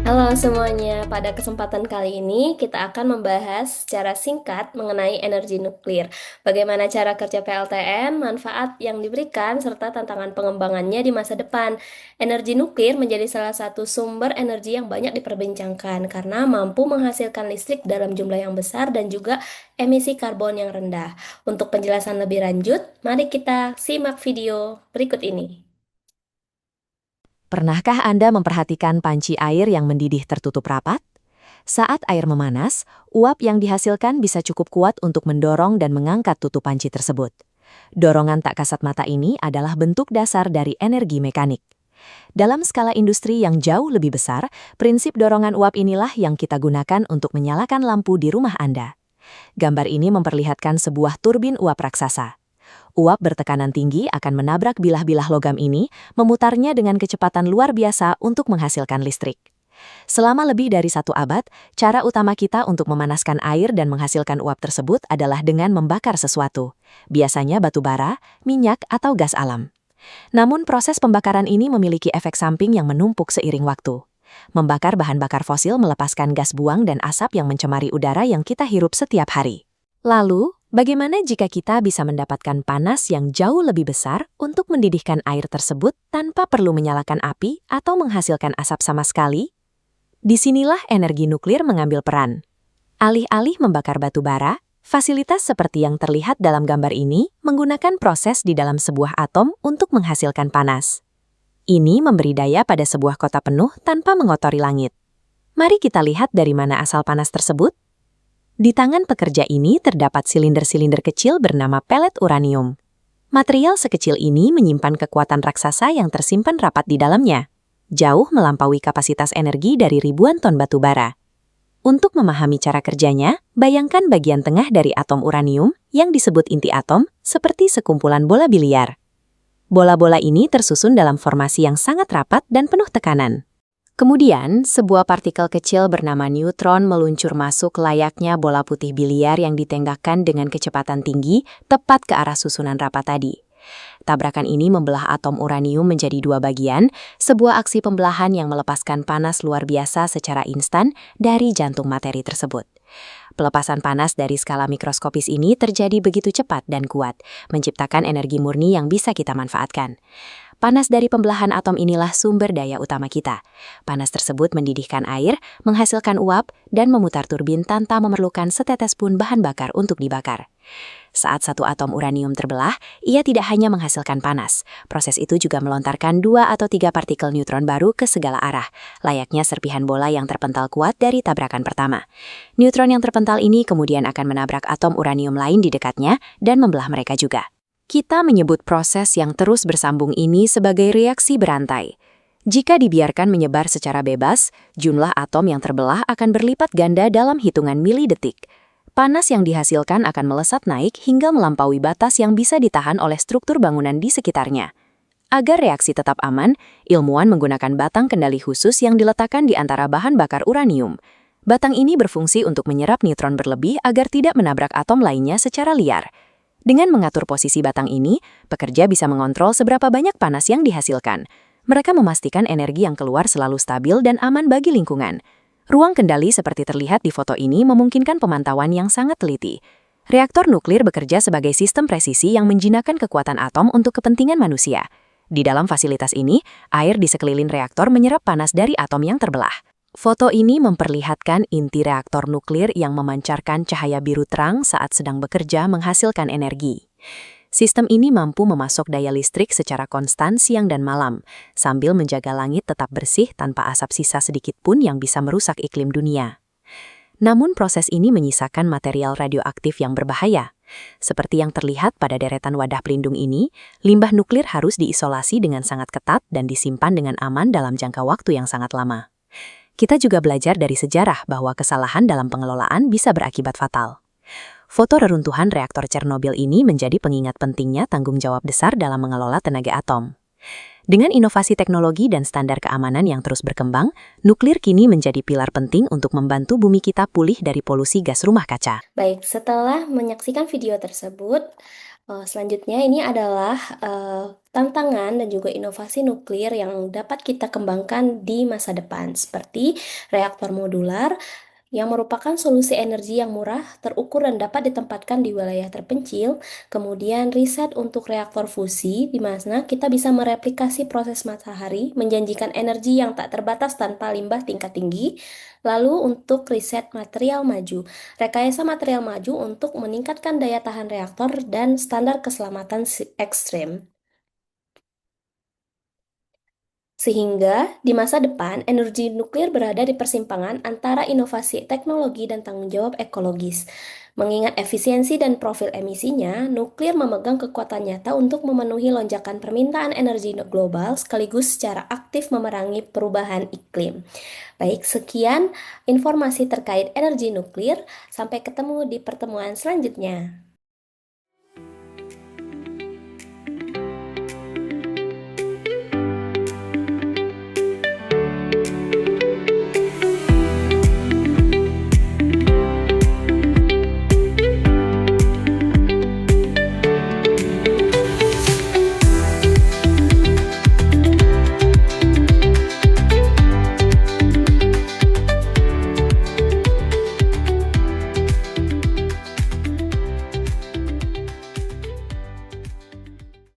Halo semuanya, pada kesempatan kali ini kita akan membahas secara singkat mengenai energi nuklir. Bagaimana cara kerja PLTN, manfaat yang diberikan, serta tantangan pengembangannya di masa depan. Energi nuklir menjadi salah satu sumber energi yang banyak diperbincangkan karena mampu menghasilkan listrik dalam jumlah yang besar dan juga emisi karbon yang rendah. Untuk penjelasan lebih lanjut, mari kita simak video berikut ini. Pernahkah Anda memperhatikan panci air yang mendidih tertutup rapat? Saat air memanas, uap yang dihasilkan bisa cukup kuat untuk mendorong dan mengangkat tutup panci tersebut. Dorongan tak kasat mata ini adalah bentuk dasar dari energi mekanik. Dalam skala industri yang jauh lebih besar, prinsip dorongan uap inilah yang kita gunakan untuk menyalakan lampu di rumah Anda. Gambar ini memperlihatkan sebuah turbin uap raksasa. Uap bertekanan tinggi akan menabrak bilah-bilah logam ini, memutarnya dengan kecepatan luar biasa untuk menghasilkan listrik. Selama lebih dari 1 abad, cara utama kita untuk memanaskan air dan menghasilkan uap tersebut adalah dengan membakar sesuatu, biasanya batu bara, minyak, atau gas alam. Namun proses pembakaran ini memiliki efek samping yang menumpuk seiring waktu. Membakar bahan bakar fosil melepaskan gas buang dan asap yang mencemari udara yang kita hirup setiap hari. Lalu, bagaimana jika kita bisa mendapatkan panas yang jauh lebih besar untuk mendidihkan air tersebut tanpa perlu menyalakan api atau menghasilkan asap sama sekali? Disinilah energi nuklir mengambil peran. Alih-alih membakar batu bara, fasilitas seperti yang terlihat dalam gambar ini menggunakan proses di dalam sebuah atom untuk menghasilkan panas. Ini memberi daya pada sebuah kota penuh tanpa mengotori langit. Mari kita lihat dari mana asal panas tersebut. Di tangan pekerja ini terdapat silinder-silinder kecil bernama pelet uranium. Material sekecil ini menyimpan kekuatan raksasa yang tersimpan rapat di dalamnya, jauh melampaui kapasitas energi dari ribuan ton batu bara. Untuk memahami cara kerjanya, bayangkan bagian tengah dari atom uranium yang disebut inti atom seperti sekumpulan bola biliar. Bola-bola ini tersusun dalam formasi yang sangat rapat dan penuh tekanan. Kemudian, sebuah partikel kecil bernama neutron meluncur masuk layaknya bola putih biliar yang ditengahkan dengan kecepatan tinggi tepat ke arah susunan rapat tadi. Tabrakan ini membelah atom uranium menjadi 2 bagian, sebuah aksi pembelahan yang melepaskan panas luar biasa secara instan dari jantung materi tersebut. Pelepasan panas dari skala mikroskopis ini terjadi begitu cepat dan kuat, menciptakan energi murni yang bisa kita manfaatkan. Panas dari pembelahan atom inilah sumber daya utama kita. Panas tersebut mendidihkan air, menghasilkan uap, dan memutar turbin tanpa memerlukan setetes pun bahan bakar untuk dibakar. Saat satu atom uranium terbelah, ia tidak hanya menghasilkan panas. Proses itu juga melontarkan 2 atau 3 partikel neutron baru ke segala arah, layaknya serpihan bola yang terpental kuat dari tabrakan pertama. Neutron yang terpental ini kemudian akan menabrak atom uranium lain di dekatnya dan membelah mereka juga. Kita menyebut proses yang terus bersambung ini sebagai reaksi berantai. Jika dibiarkan menyebar secara bebas, jumlah atom yang terbelah akan berlipat ganda dalam hitungan milidetik. Panas yang dihasilkan akan melesat naik hingga melampaui batas yang bisa ditahan oleh struktur bangunan di sekitarnya. Agar reaksi tetap aman, ilmuwan menggunakan batang kendali khusus yang diletakkan di antara bahan bakar uranium. Batang ini berfungsi untuk menyerap neutron berlebih agar tidak menabrak atom lainnya secara liar. Dengan mengatur posisi batang ini, pekerja bisa mengontrol seberapa banyak panas yang dihasilkan. Mereka memastikan energi yang keluar selalu stabil dan aman bagi lingkungan. Ruang kendali seperti terlihat di foto ini memungkinkan pemantauan yang sangat teliti. Reaktor nuklir bekerja sebagai sistem presisi yang menjinakkan kekuatan atom untuk kepentingan manusia. Di dalam fasilitas ini, air di sekeliling reaktor menyerap panas dari atom yang terbelah. Foto ini memperlihatkan inti reaktor nuklir yang memancarkan cahaya biru terang saat sedang bekerja menghasilkan energi. Sistem ini mampu memasok daya listrik secara konstan siang dan malam, sambil menjaga langit tetap bersih tanpa asap sisa sedikit pun yang bisa merusak iklim dunia. Namun proses ini menyisakan material radioaktif yang berbahaya. Seperti yang terlihat pada deretan wadah pelindung ini, limbah nuklir harus diisolasi dengan sangat ketat dan disimpan dengan aman dalam jangka waktu yang sangat lama. Kita juga belajar dari sejarah bahwa kesalahan dalam pengelolaan bisa berakibat fatal. Foto reruntuhan reaktor Chernobyl ini menjadi pengingat pentingnya tanggung jawab besar dalam mengelola tenaga atom. Dengan inovasi teknologi dan standar keamanan yang terus berkembang, nuklir kini menjadi pilar penting untuk membantu bumi kita pulih dari polusi gas rumah kaca. Baik, setelah menyaksikan video tersebut, Selanjutnya ini adalah tantangan dan juga inovasi nuklir yang dapat kita kembangkan di masa depan, seperti reaktor modular yang merupakan solusi energi yang murah, terukur, dan dapat ditempatkan di wilayah terpencil. Kemudian riset untuk reaktor fusi, di mana kita bisa mereplikasi proses matahari, menjanjikan energi yang tak terbatas tanpa limbah tingkat tinggi. Lalu untuk riset material maju, rekayasa material maju untuk meningkatkan daya tahan reaktor dan standar keselamatan ekstrim. Sehingga di masa depan, energi nuklir berada di persimpangan antara inovasi teknologi dan tanggung jawab ekologis. Mengingat efisiensi dan profil emisinya, nuklir memegang kekuatan nyata untuk memenuhi lonjakan permintaan energi global sekaligus secara aktif memerangi perubahan iklim. Baik, sekian informasi terkait energi nuklir. Sampai ketemu di pertemuan selanjutnya.